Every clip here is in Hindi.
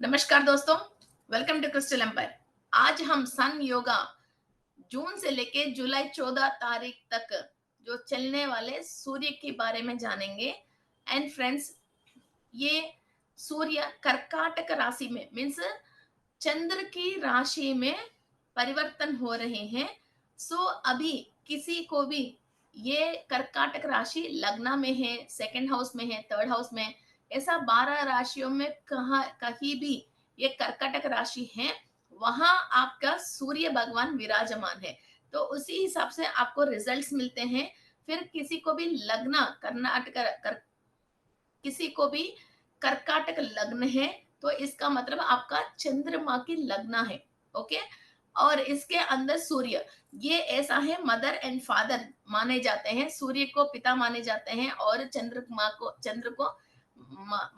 नमस्कार दोस्तों, वेलकम टू क्रिस्टल एम्पायर। आज हम सन योगा जून से लेके जुलाई 14 तारीख तक जो चलने वाले सूर्य के बारे में जानेंगे। एंड फ्रेंड्स, ये सूर्य कर्काटक राशि में मीन्स चंद्र की राशि में परिवर्तन हो रहे हैं। सो अभी किसी को भी ये कर्काटक राशि लग्न में है, सेकंड हाउस में है, थर्ड हाउस में है, ऐसा 12 राशियों में कहाँ कहीं भी ये कर्काटक राशि है, वहां आपका सूर्य भगवान विराजमान है। तो उसी हिसाब से आपको रिजल्ट्स मिलते हैं। फिर किसी को भी लग्न कर्नाटक किसी को भी कर्काटक लग्न है, तो इसका मतलब आपका चंद्रमा की लग्न है। ओके। और इसके अंदर सूर्य, ये ऐसा है, मदर एंड फादर माने जाते हैं। सूर्य को पिता माने जाते हैं और चंद्र को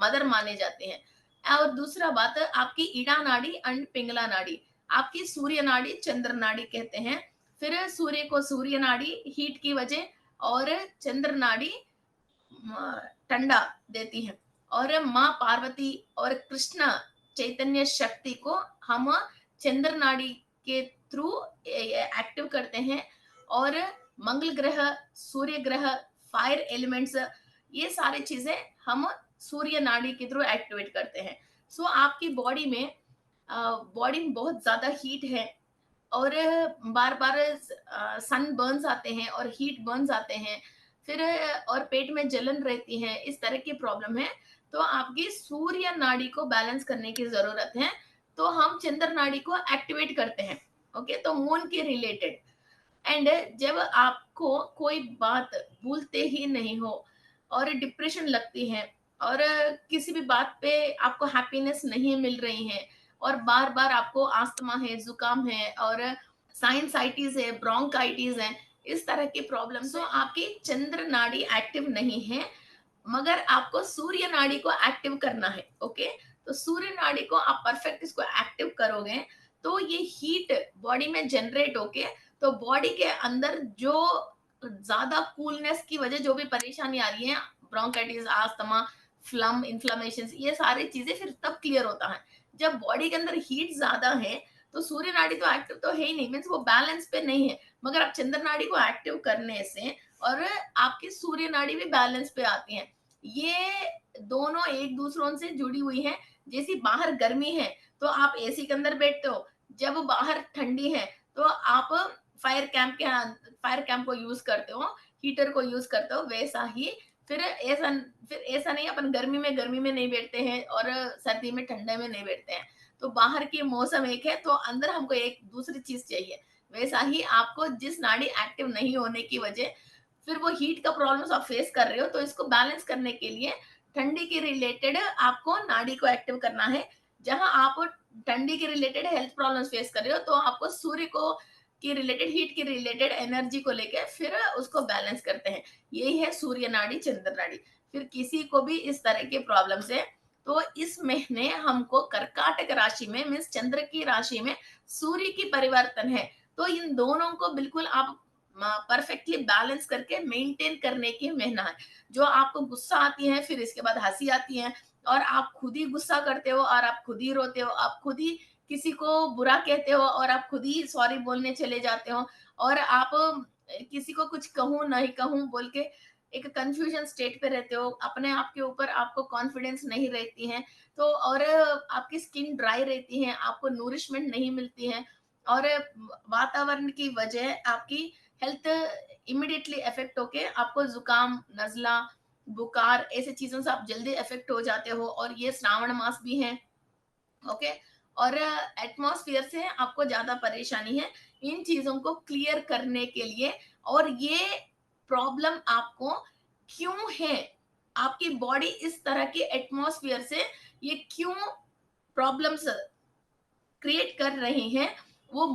मदर माने जाते हैं। और दूसरा बात, आपकी ईड़ा नाड़ी एंड पिंगला नाड़ी, आपकी सूर्य नाड़ी चंद्र नाड़ी कहते हैं। फिर सूर्य को सूर्य नाड़ी हीट की वजह, और चंद्र नाड़ी ठंडा देती है। और माँ पार्वती और कृष्ण चैतन्य शक्ति को हम चंद्र नाड़ी के थ्रू एक्टिव करते हैं। और मंगल ग्रह, सूर्य ग्रह, फायर एलिमेंट्स, ये सारी चीजें हम सूर्य नाड़ी के थ्रू एक्टिवेट करते हैं। सो आपकी बॉडी में बहुत ज्यादा हीट है, और बार बार सन बर्न्स आते हैं और हीट बर्न्स आते हैं। फिर और पेट में जलन रहती है, इस तरह की प्रॉब्लम है। तो आपकी सूर्य नाड़ी को बैलेंस करने की जरूरत है। तो हम चंद्र नाड़ी को एक्टिवेट करते हैं। ओके, तो मून के रिलेटेड। एंड जब आपको कोई बात भूलते ही नहीं हो और डिप्रेशन लगती है, और किसी भी बात पे आपको हैप्पीनेस नहीं मिल रही है, और बार बार आपको आस्थमा है, जुकाम है, और साइनसाइटिस है, ब्रोंकाइटिस है, इस तरह की प्रॉब्लम, तो आपकी चंद्र नाड़ी एक्टिव नहीं है। मगर आपको सूर्य नाड़ी को एक्टिव करना है। ओके। तो सूर्य नाड़ी को आप परफेक्ट इसको एक्टिव करोगे, तो ये हीट बॉडी में जनरेट होके, तो बॉडी के अंदर जो ज्यादा कूलनेस की वजह जो भी परेशानी आ रही है, ब्रोंकाइटिस, आस्थमा, फ्लम, इन्फ्लेमेशन, ये सारी चीजें फिर तब क्लियर होता है जब बॉडी के अंदर हीट ज्यादा है। तो सूर्य नाड़ी तो एक्टिव तो है ही नहीं, मीन्स वो बैलेंस पे नहीं है। मगर आप चंद्र नाड़ी को एक्टिव करने से और आपकी सूर्य नाड़ी भी बैलेंस पे आती है। ये दोनों एक दूसरों से जुड़ी हुई है। जैसी बाहर गर्मी है तो आप एसी के अंदर बैठते हो, जब बाहर ठंडी है तो आप फायर कैंप को यूज करते हो, हीटर को यूज करते हो, वैसा ही फिर ऐसा नहीं, अपन गर्मी में नहीं बैठते हैं और सर्दी में ठंडे में नहीं बैठते हैं। तो बाहर की मौसम एक है, तो अंदर हमको एक दूसरी चीज चाहिए। वैसा ही आपको जिस नाड़ी एक्टिव नहीं होने की वजह, फिर वो हीट का प्रॉब्लम्स आप फेस कर रहे हो, तो इसको बैलेंस करने के लिए ठंडी के रिलेटेड आपको नाड़ी को एक्टिव करना है। जहां आप ठंडी के रिलेटेड हेल्थ प्रॉब्लम्स फेस कर रहे हो, तो आपको सूर्य को की रिलेटेड, हीट की रिलेटेड एनर्जी को लेके फिर उसको बैलेंस करते हैं। यही है सूर्य नाड़ी, चंद्र नाड़ी। फिर किसी को भी इस तरह के प्रॉब्लम्स है, तो इस महीने हमको कर्काटक राशि में मीन्स चंद्र की राशि में सूर्य की परिवर्तन है। तो इन दोनों को बिल्कुल आप परफेक्टली बैलेंस करके मेंटेन करने की महीना है। जो आपको गुस्सा आती है, फिर इसके बाद हंसी आती है, और आप खुद ही गुस्सा करते हो, और आप खुद ही रोते हो, आप खुद ही किसी को बुरा कहते हो, और आप खुद ही सॉरी बोलने चले जाते हो, और आप किसी को कुछ कहूँ नहीं कहूँ बोल के एक कंफ्यूजन स्टेट पे रहते हो। अपने आप के ऊपर आपको कॉन्फिडेंस नहीं रहती है। तो और आपकी स्किन ड्राई रहती है, आपको नूरिशमेंट नहीं मिलती है, और वातावरण की वजह आपकी हेल्थ इमिडिएटली इफेक्ट होके आपको जुकाम, नजला, बुखार, ऐसे चीजों से आप जल्दी इफेक्ट हो जाते हो। और ये श्रावण मास भी है। ओके। और एटमॉस्फेयर से आपको ज्यादा परेशानी है। इन चीजों को क्लियर करने के लिए, और ये प्रॉब्लम आपको क्यों है, आपकी बॉडी इस तरह के एटमॉस्फेयर से ये क्यों प्रॉब्लम्स क्रिएट कर रही हैं, वो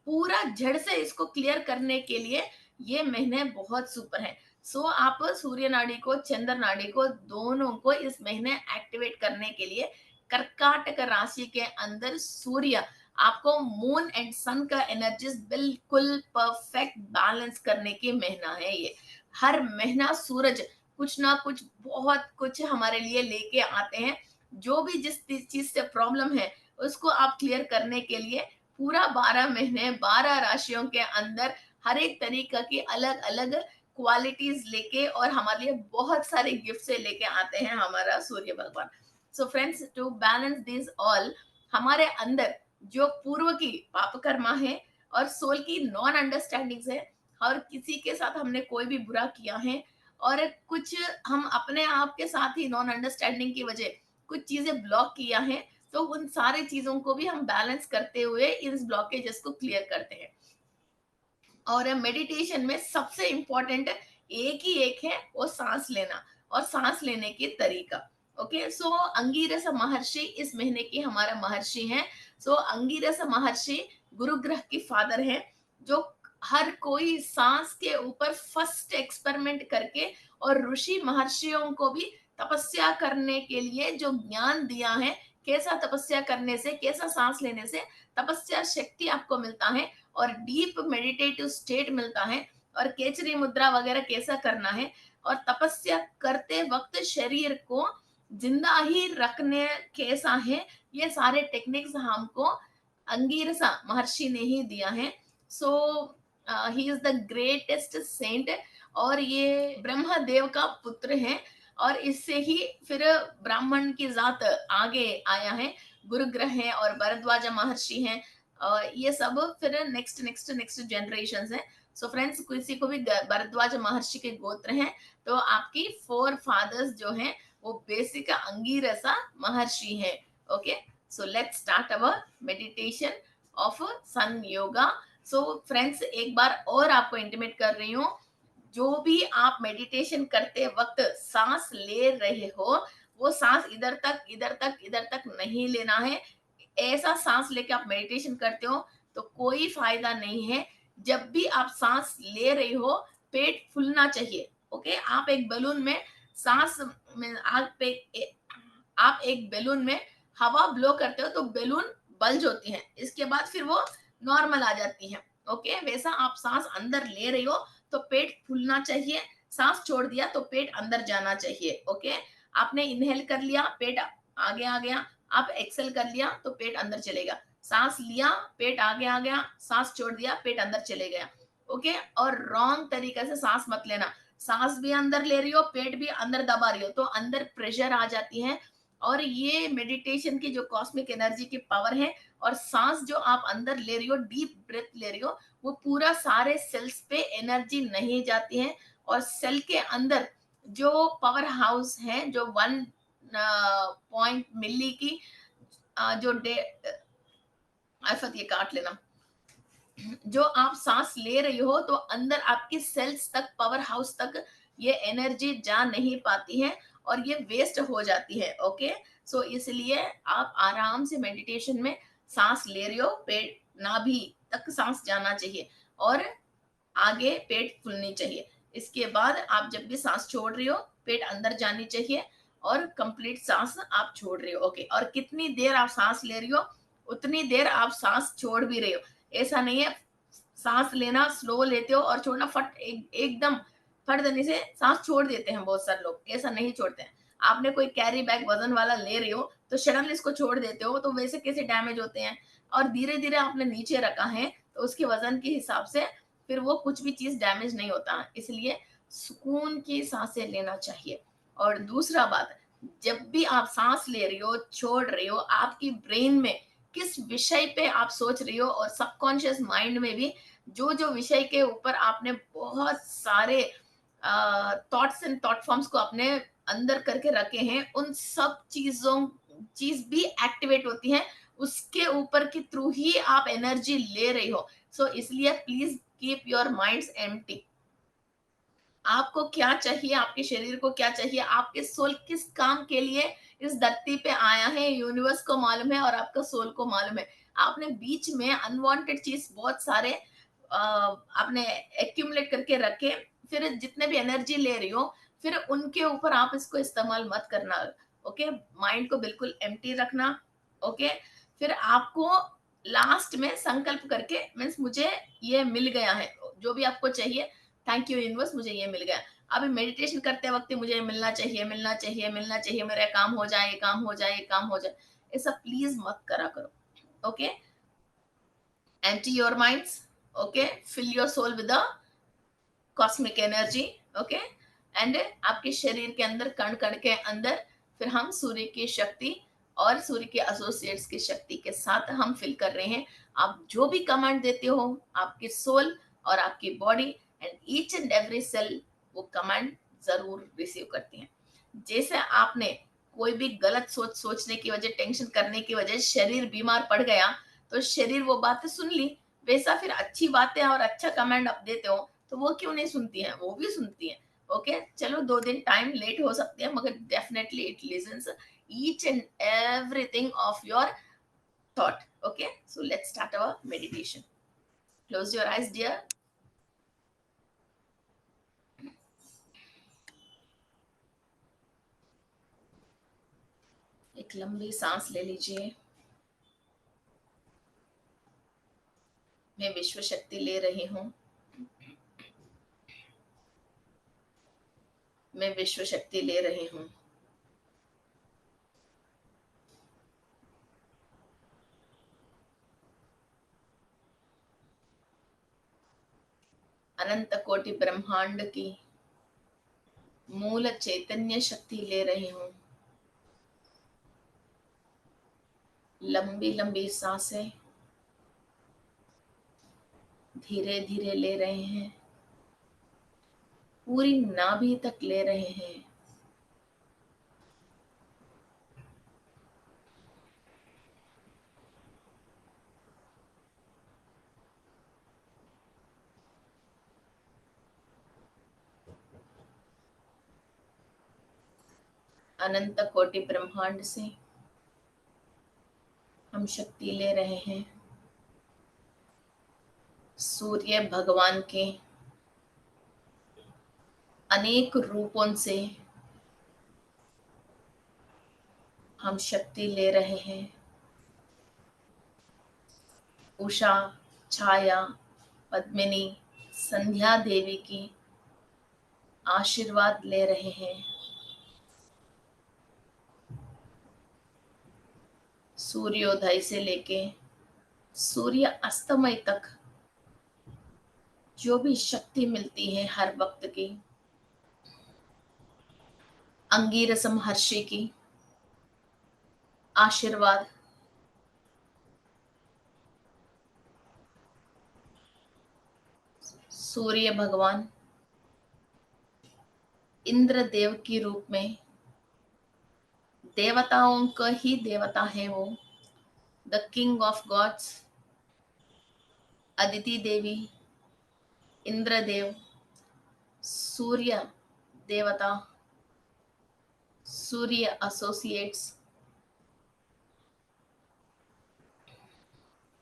पूरा जड़ से इसको क्लियर करने के लिए ये महीने बहुत सुपर है। सो आप सूर्य नाड़ी को, चंद्र नाड़ी को, दोनों को इस महीने एक्टिवेट करने के लिए कर्काटक राशि के अंदर सूर्य आपको मून एंड सन का एनर्जीज बिल्कुल परफेक्ट बैलेंस करने की महीना है ये। हर महीना सूरज कुछ ना कुछ बहुत कुछ हमारे लिए लेके आते हैं। जो भी जिस चीज से प्रॉब्लम है उसको आप क्लियर करने के लिए पूरा 12 महीने 12 राशियों के अंदर हर एक तरीका की अलग अलग क्वालिटीज लेके और हमारे लिए बहुत सारे गिफ्ट से लेके आते हैं हमारा सूर्य भगवान। So friends, to balance this all, हमारे अंदर जो पूर्व की पाप कर्मा है और सोल की नॉन अंडरस्टैंडिंग्स है, और किसी के साथ हमने कोई भी बुरा किया है, और कुछ हम अपने आप के साथ ही नॉन अंडरस्टैंडिंग की वजह कुछ चीजें ब्लॉक किया है, तो उन सारी चीजों को भी हम बैलेंस करते हुए इन ब्लॉकेजेस को क्लियर करते हैं। और मेडिटेशन में सबसे इम्पोर्टेंट एक ही एक है, वो सांस लेना और सांस लेने की तरीका। ओके, सो अंगीरस महर्षि इस महीने की हमारा महर्षि हैं। सो अंगीरस महर्षि गुरु ग्रह की फादर हैं, जो हर कोई सांस के ऊपर फर्स्ट एक्सपेरिमेंट करके और ऋषि महर्षियों को भी तपस्या करने के लिए जो ज्ञान दिया है, कैसा तपस्या करने से, कैसा सांस लेने से तपस्या शक्ति आपको मिलता है और डीप मेडिटेटिव स्टेट मिलता है, और केचरी मुद्रा वगैरह कैसा करना है, और तपस्या करते वक्त शरीर को जिंदा ही रखने कैसा है, ये सारे टेक्निक्स हमको अंगीरसा महर्षि ने ही दिया है। So he is the greatest saint, और ये ब्रह्मदेव का पुत्र है, और इससे ही फिर ब्राह्मण की जात आगे आया है। गुरु ग्रह है और भरद्वाज महर्षि हैं, ये सब फिर नेक्स्ट नेक्स्ट नेक्स्ट जनरेशन है। सो फ्रेंड्स, किसी को भी भरद्वाज महर्षि के गोत्र हैं तो आपकी फोर फादर्स जो हैं वो बेसिक अंगीरसा महर्षि हैं। Okay, so let's start our meditation of sun yoga. So friends, एक बार और आपको इंटीमेट कर रही हूँ, जो भी आप मेडिटेशन करते वक्त सांस ले रहे हो, वो सांस इधर तक इधर तक इधर तक नहीं लेना है। ऐसा सांस लेके आप मेडिटेशन करते हो तो कोई फायदा नहीं है। जब भी आप सांस ले रहे हो, पेट फूलना चाहिए। ओके, आप एक बैलून में सांस में आप एक बैलून में हवा ब्लो करते हो तो बैलून बल्ज होती है, इसके बाद फिर वो नॉर्मल आ जाती है। ओके, वैसा आप सांस अंदर ले रही हो तो पेट फूलना चाहिए, सांस छोड़ दिया तो पेट अंदर जाना चाहिए। ओके, आपने इनहेल कर लिया, पेट आगे आ गया, आप एक्सेल कर लिया तो पेट अंदर चलेगा, सांस लिया पेट आगे आ गया, सांस छोड़ दिया पेट अंदर चले गया। ओके, और रॉन्ग तरीके से सांस मत लेना, सांस भी अंदर ले रही हो पेट भी अंदर दबा रही हो तो अंदर प्रेशर आ जाती है, और ये मेडिटेशन की जो कॉस्मिक एनर्जी की पावर है, और सांस जो आप अंदर ले रही हो, डीप ब्रेथ ले रही हो, वो पूरा सारे सेल्स पे एनर्जी नहीं जाती है, और सेल के अंदर जो पावर हाउस है, जो 1 पॉइंट मिली की जो डे आफत, ये काट लेना, जो आप सांस ले रही हो तो अंदर आपकी सेल्स तक, पावर हाउस तक ये एनर्जी जा नहीं पाती है और ये वेस्ट हो जाती है। ओके, सो इसलिए आप आराम से मेडिटेशन में सांस ले रही हो, पेट नाभि तक सांस जाना चाहिए और आगे पेट फूलनी चाहिए। इसके बाद आप जब भी सांस छोड़ रही हो, पेट अंदर जानी चाहिए और कंप्लीट सांस आप छोड़ रही हो। ओके, और कितनी देर आप सांस ले रही हो उतनी देर आप सांस छोड़ भी रहे हो। ऐसा नहीं है सांस लेना स्लो लेते हो और छोड़ना एकदम फट देने से सांस छोड़ देते हैं बहुत सारे लोग, ऐसा नहीं छोड़ते हैं। आपने कोई कैरी बैग वजन वाला ले रहे हो तो सडनली इसको छोड़ देते हो, तो वैसे कैसे डैमेज होते हैं। और धीरे धीरे आपने नीचे रखा है तो उसके वजन के हिसाब से फिर वो कुछ भी चीज डैमेज नहीं होता, इसलिए सुकून की सांसें लेना चाहिए। और दूसरा बात, जब भी आप सांस ले रही हो छोड़ रही हो, आपकी ब्रेन में किस विषय पे आप सोच रही हो, और सबकॉन्शियस माइंड में भी जो जो विषय के ऊपर आपने बहुत सारे थॉट्स एंड थॉट फॉर्म्स को अपने अंदर करके रखे हैं, उन सब चीज भी एक्टिवेट होती हैं, उसके ऊपर के थ्रू ही आप एनर्जी ले रही हो। सो इसलिए please keep your minds empty. आपको क्या चाहिए, आपके शरीर को क्या चाहिए, आपके सोल किस काम के लिए इस धरती पे आया है, यूनिवर्स को मालूम है और आपका सोल को मालूम है। आपने बीच में अनवांटेड चीज बहुत सारे आपने एक्यूमुलेट करके रखे, फिर जितने भी एनर्जी ले रही हो फिर उनके ऊपर आप इसको इस्तेमाल मत करना। ओके, माइंड को बिल्कुल एम्प्टी रखना। ओके, फिर आपको लास्ट में संकल्प करके मीन्स मुझे ये मिल गया है जो भी आपको चाहिए, थैंक यू यूनिवर्स मुझे ये मिल गया। अभी मेडिटेशन करते वक्त मुझे मिलना चाहिए, मिलना चाहिए, मिलना चाहिए, मेरा काम हो जाए, काम हो जाए, काम हो जाए, ऐसा प्लीज मत करा करो. Okay, empty your minds. Okay, fill your soul with the cosmic energy. Okay, and आपके शरीर के अंदर, कण कण के अंदर, फिर हम सूर्य की शक्ति और सूर्य के एसोसिएट्स की शक्ति के साथ हम फिल कर रहे हैं. आप जो भी कमांड देते हो, आपकी सोल और आपकी body and each and every cell वो कमांड जरूर रिसीव करती हैं. जैसे आपने कोई भी गलत सोचने की वजह, टेंशन करने की वजह शरीर बीमार पड़ गया, तो शरीर वो बातें सुन ली, वैसा फिर अच्छी बातें और अच्छा कमांड आप देते हो तो वो क्यों नहीं सुनती हैं, वो भी सुनती हैं. ओके, चलो 2 दिन टाइम लेट हो सकते हैं, मगर definitely it listens each and everything of your thought. Okay, so let's start our meditation. Close your eyes dear. एक लंबी सांस ले लीजिए. मैं विश्व शक्ति ले रही हूँ. मैं विश्व शक्ति ले रही हूँ. अनंत कोटि ब्रह्मांड की मूल चैतन्य शक्ति ले रही हूँ. लंबी लंबी सांसें धीरे धीरे ले रहे हैं. पूरी नाभि तक ले रहे हैं. अनंत कोटि ब्रह्मांड से हम शक्ति ले रहे हैं. सूर्य भगवान के अनेक रूपों से हम शक्ति ले रहे हैं. उषा, छाया, पद्मिनी, संध्या देवी की आशीर्वाद ले रहे हैं. सूर्योदय से लेके सूर्य अस्तमय तक जो भी शक्ति मिलती है हर वक्त की, अंगीरस महर्षि की आशीर्वाद, सूर्य भगवान इंद्र देव के रूप में, देवताओं का ही देवता है वो, the king of gods, Aditi Devi, Indradev, Surya देवता, सूर्य एसोसिएट्स,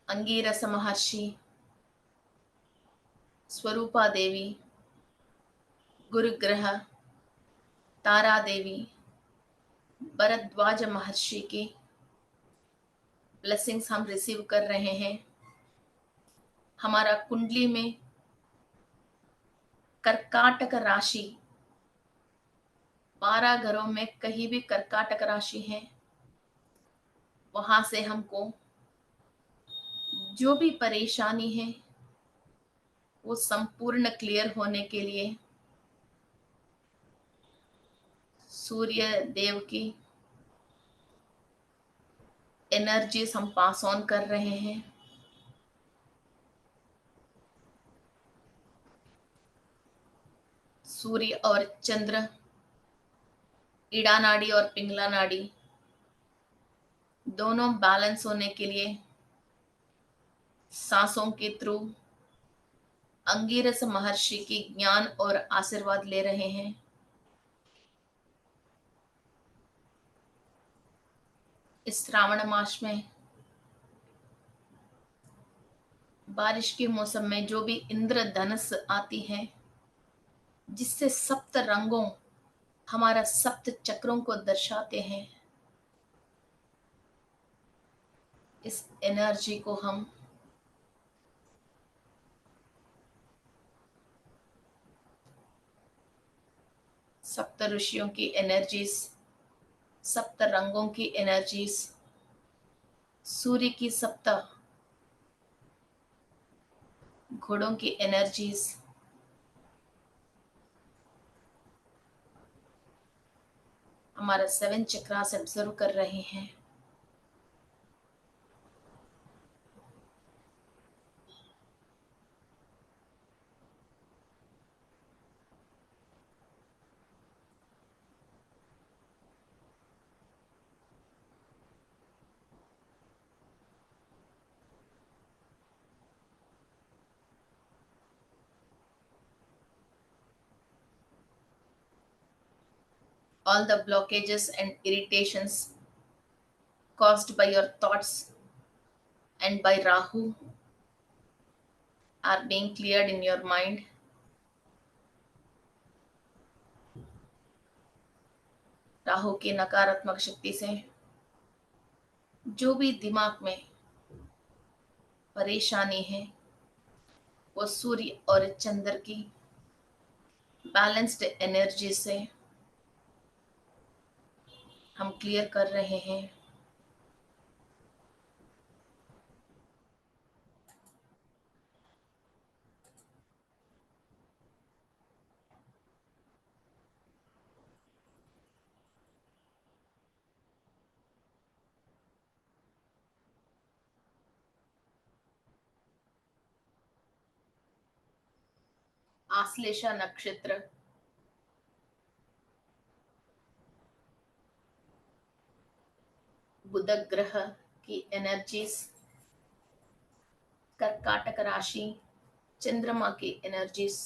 अंगीरस महर्षि, स्वरूपा देवी, गुरुग्रह, तारा देवी, भरद्वाज महर्षि की ब्लेसिंग्स हम रिसीव कर रहे हैं. हमारा कुंडली में कर्काटक राशि, 12 घरों में कहीं भी कर्काटक राशि है, वहां से हमको जो भी परेशानी है वो संपूर्ण क्लियर होने के लिए सूर्य देव की एनर्जीज हम पास ऑन कर रहे हैं. सूर्य और चंद्र, ईड़ा नाड़ी और पिंगला नाड़ी दोनों बैलेंस होने के लिए सांसों के थ्रू अंगीरस महर्षि की ज्ञान और आशीर्वाद ले रहे हैं. इस श्रावण मास में बारिश के मौसम में जो भी इंद्रधनुष आती है, जिससे सप्त रंगों, हमारा सप्त चक्रों को दर्शाते हैं, इस एनर्जी को हम सप्त ऋषियों की एनर्जीज, सप्त रंगों की एनर्जीज, सूर्य की सप्त घोड़ों की एनर्जीज, हमारा 7 चक्रास ऑब्जर्व कर रहे हैं। All the blockages and irritations caused by your thoughts and by Rahu are being cleared in your mind. Rahu की नकारात्मक शक्ति से जो भी दिमाग में परेशानी है वो सूर्य और चंद्र की बैलेंस्ड एनर्जी से हम क्लियर कर रहे हैं। आश्लेषा नक्षत्र, बुध ग्रह की एनर्जीज, कर्काटक राशि, चंद्रमा की एनर्जीज,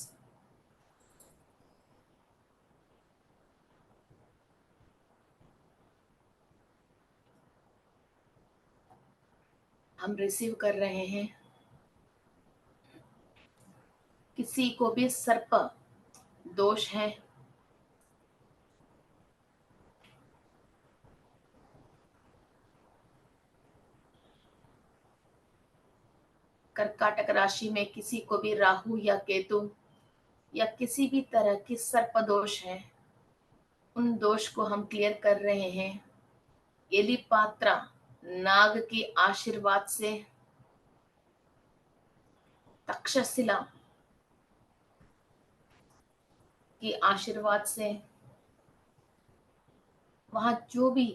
हम रिसीव कर रहे हैं। किसी को भी सर्प दोष है, कर्काटक राशि में किसी को भी राहु या केतु या किसी भी तरह की सर्प दोष है, उन दोष को हम क्लियर कर रहे हैं। यदि पात्रा नाग की आशीर्वाद से, तक्षशिला की आशीर्वाद से, वहां जो भी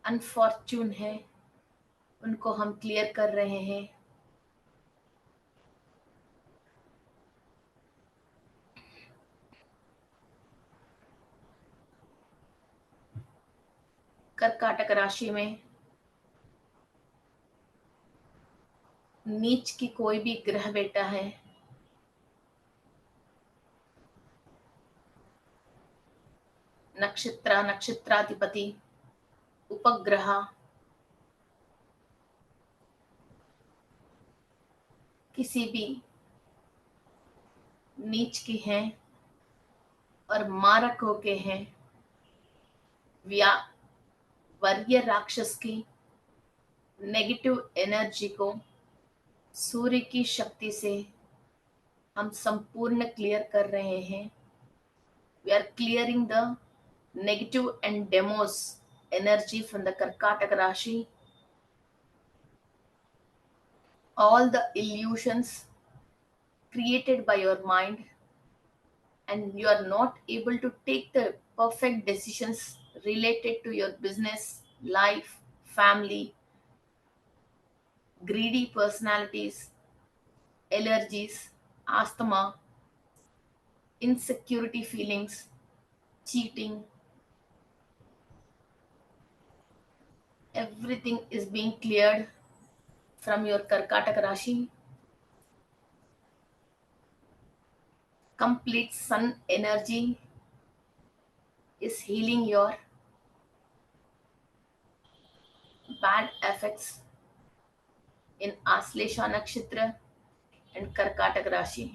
अनफॉर्चून है उनको हम क्लियर कर रहे हैं। कर्काटक राशि में नीच की कोई भी ग्रह बेटा है, नक्षत्र नक्षत्राधिपति उपग्रह किसी भी नीच की हैं और मारक होके हैं, व्या वर्गीय राक्षस की नेगेटिव एनर्जी को सूर्य की शक्ति से हम संपूर्ण क्लियर कर रहे हैं। We are clearing the negative and demos energy from the Karkataka Rashi, all the illusions created by your mind, and you are not able to take the perfect decisions related to your business, life, family, greedy personalities, allergies, asthma, insecurity feelings, cheating. Everything is being cleared from your Karkataka Rashi. Complete sun energy is healing your bad effects in Aslesha Nakshatra and Karkatak Rashi.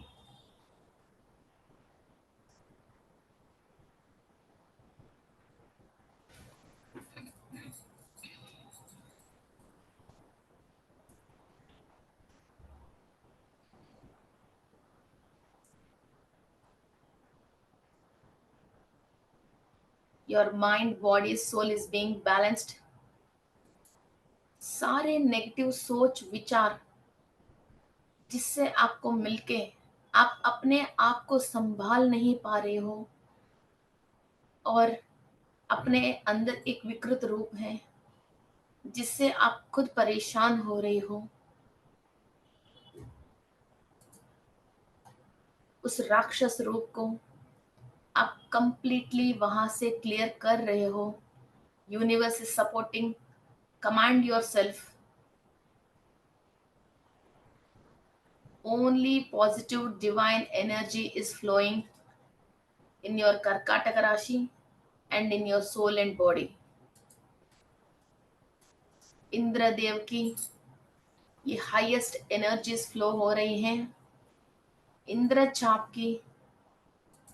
Your mind body soul is being balanced. सारे नेगेटिव सोच विचार जिससे आपको मिलके आप अपने आप को संभाल नहीं पा रहे हो और अपने अंदर एक विकृत रूप है जिससे आप खुद परेशान हो रहे हो, उस राक्षस रूप को आप कंप्लीटली वहां से क्लियर कर रहे हो। Universe is supporting. Command yourself, only positive divine energy is flowing in your Karkatak राशि and in your soul and body. Indradev की ये हाईएस्ट एनर्जीज फ्लो हो रही हैं। इंद्र चाप की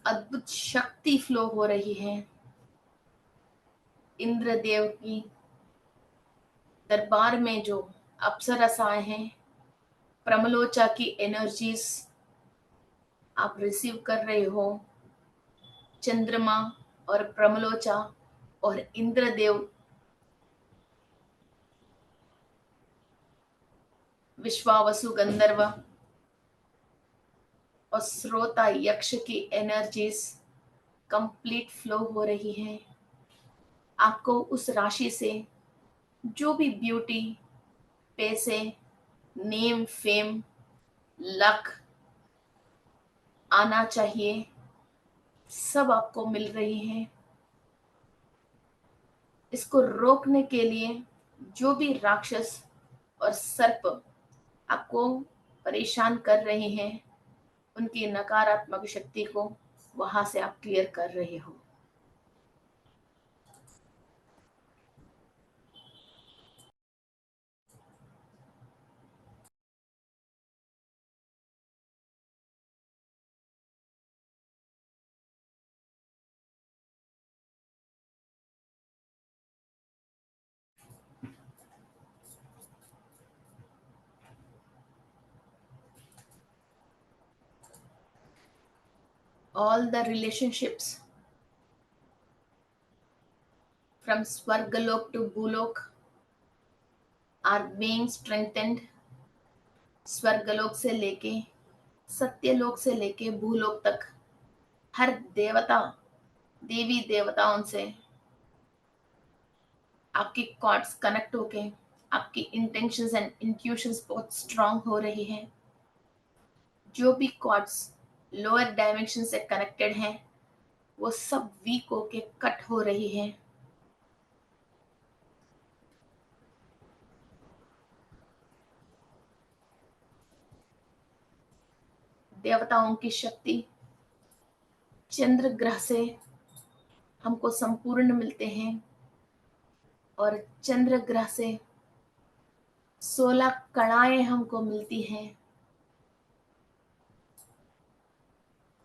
अद्भुत शक्ति फ्लो हो रही है। इंद्रदेव की दरबार में जो अप्सरसाएं हैं, प्रमलोचा की एनर्जीज आप रिसीव कर रहे हो। चंद्रमा और प्रमलोचा और इंद्रदेव विश्वावसु गंधर्व और श्रोता यक्ष की एनर्जीज कंप्लीट फ्लो हो रही है। आपको उस राशि से जो भी ब्यूटी, पैसे, नेम, फेम, लक आना चाहिए सब आपको मिल रही है। इसको रोकने के लिए जो भी राक्षस और सर्प आपको परेशान कर रहे हैं उनकी नकारात्मक शक्ति को वहां से आप क्लियर कर रहे हो। All the relationships from Swargalok to Bhulok are being strengthened। स्वर्गलोक से लेके सत्यलोक से लेके भूलोक तक हर देवता देवी देवताओं से आपकी कॉर्ड्स कनेक्ट होके आपकी इंटेंशंस एंड इंट्यूशंस बहुत स्ट्रांग हो रही हैं। जो भी कॉर्ड्स लोअर डायमेंशन से कनेक्टेड हैं वो सब वीक होके कट हो रही हैं। देवताओं की शक्ति चंद्र ग्रह से हमको संपूर्ण मिलते हैं और चंद्र ग्रह से 16 कणाएं हमको मिलती हैं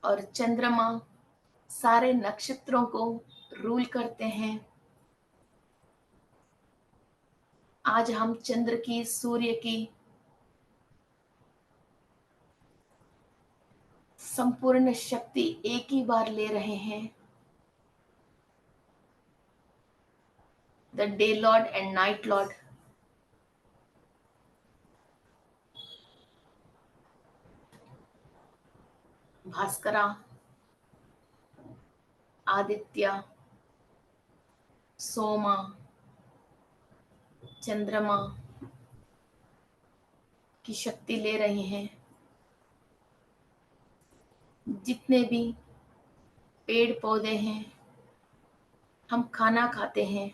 और चंद्रमा सारे नक्षत्रों को रूल करते हैं। आज हम चंद्र की, सूर्य की संपूर्ण शक्ति एक ही बार ले रहे हैं। The day Lord and night Lord, Bhaskara, Aditya, Soma, चंद्रमा की शक्ति ले रहे हैं। जितने भी पेड़ पौधे हैं, हम खाना खाते हैं,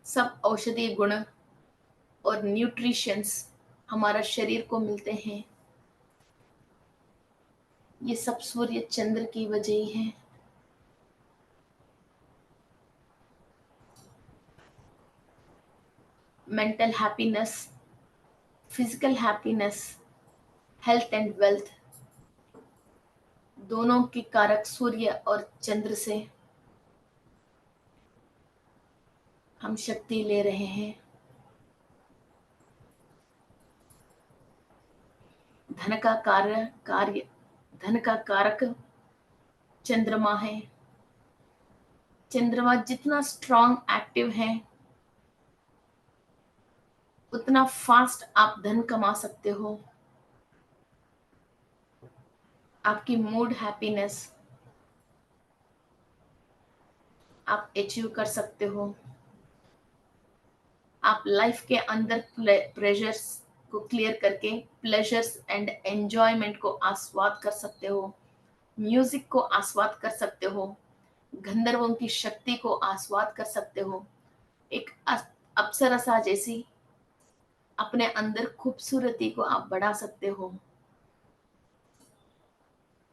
सब औषधीय गुण और न्यूट्रिशंस हमारा शरीर को मिलते हैं। ये सब सूर्य चंद्र की वजह ही है। Mental happiness, physical happiness, health and wealth दोनों की कारक सूर्य और चंद्र से हम शक्ति ले रहे हैं। धन का कार्य धन का कारक चंद्रमा है। चंद्रमा जितना स्ट्रांग एक्टिव है, उतना फास्ट आप धन कमा सकते हो। आपकी मूड हैप्पीनेस आप अचीव कर सकते हो। आप लाइफ के अंदर प्रेशर्स को क्लियर करके प्लेजर्स एंड एंजॉयमेंट को आस्वाद कर सकते हो। म्यूजिक को आस्वाद कर सकते हो। गंधर्वों की शक्ति को आस्वाद कर सकते हो। एक अप्सरसा जैसी अपने अंदर खूबसूरती को आप बढ़ा सकते हो।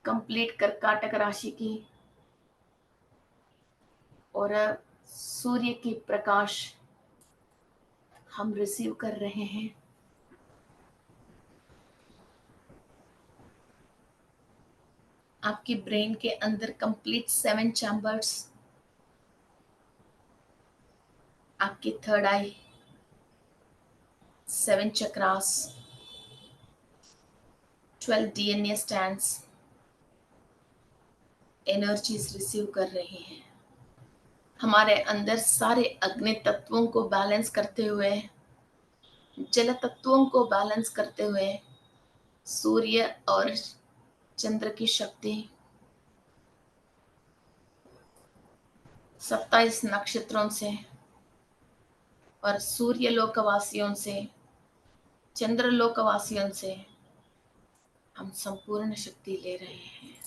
कंप्लीट कर्काटक राशि की और सूर्य की प्रकाश हम रिसीव कर रहे हैं। आपकी ब्रेन के अंदर कंप्लीट 7 चैम्बर्स, आपकी थर्ड आई, 7 chakras, 12 DNA stands energies receive कर रहे हैं। हमारे अंदर सारे अग्नि तत्वों को बैलेंस करते हुए, जल तत्वों को बैलेंस करते हुए, सूर्य और चंद्र की शक्ति 27 नक्षत्रों से और सूर्य लोकवासियों से, चंद्र लोकवासियों से हम संपूर्ण शक्ति ले रहे हैं।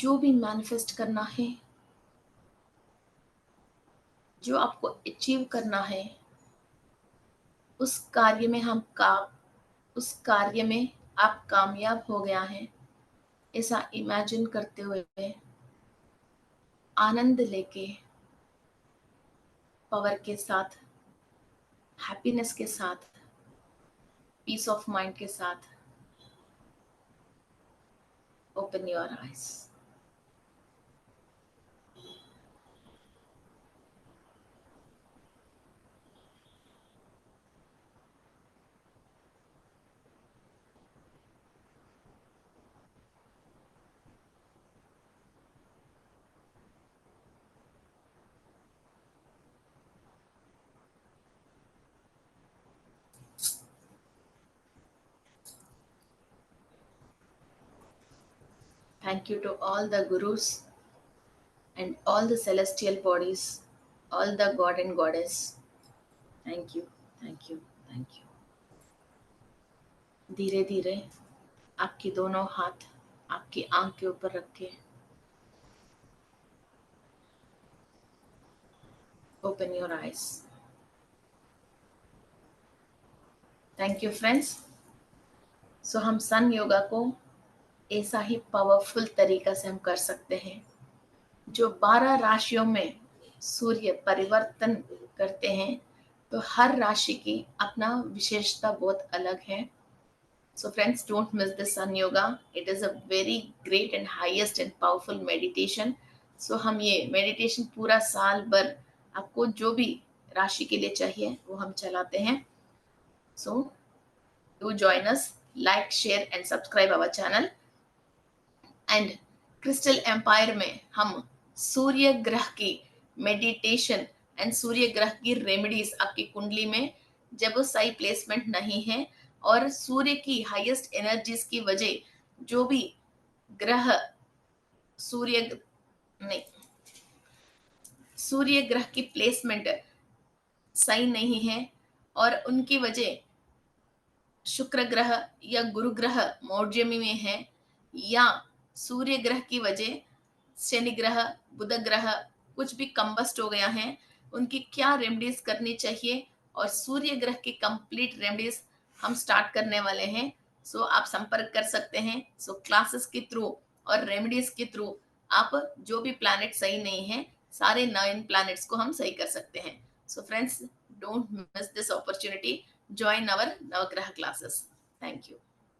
जो भी मैनिफेस्ट करना है, जो आपको अचीव करना है, उस कार्य में उस कार्य में आप कामयाब हो गया है, ऐसा इमेजिन करते हुए आनंद लेके, पावर के साथ, हैप्पीनेस के साथ, पीस ऑफ माइंड के साथ open your eyes. Thank you to all the gurus and all the celestial bodies, all the god and goddess. Thank you, thank you, thank you. धीरे धीरे आपकी दोनों हाथ आपकी आंख के ऊपर रखें। Open your eyes. Thank you friends. So हम सन योगा को ऐसा ही पावरफुल तरीका से हम कर सकते हैं। जो 12 राशियों में सूर्य परिवर्तन करते हैं, तो हर राशि की अपना विशेषता बहुत अलग है। So friends, don't miss the sun yoga. It is a very great and highest and powerful meditation. So हम ये meditation पूरा साल भर आपको जो भी राशि के लिए चाहिए वो हम चलाते हैं। So do join us, like, share and subscribe our channel. And crystal empire में हम सूर्य ग्रह की मेडिटेशन एंड सूर्य ग्रह की रेमेडीज आपकी कुंडली में जब वो सही प्लेसमेंट नहीं है और सूर्य की हाईएस्ट एनर्जीज की वजह जो भी ग्रह सूर्य नहीं सूर्य ग्रह की प्लेसमेंट सही नहीं है और उनकी वजह शुक्र ग्रह या गुरु ग्रह मौर्जमी में है, या सूर्य ग्रह की वजह शनि ग्रह बुध ग्रह कुछ भी कंबस्ट हो गया है, उनकी क्या रेमेडीज करनी चाहिए और सूर्य ग्रह की कंप्लीट रेमेडीज हम स्टार्ट करने वाले हैं। सो आप संपर्क कर सकते हैं। सो क्लासेस के थ्रू और रेमेडीज के थ्रू आप जो भी प्लैनेट सही नहीं है, सारे 9 प्लैनेट्स को हम सही कर सकते हैं। So friends, don't miss this opportunity. Join our Navagraha classes. Thank you.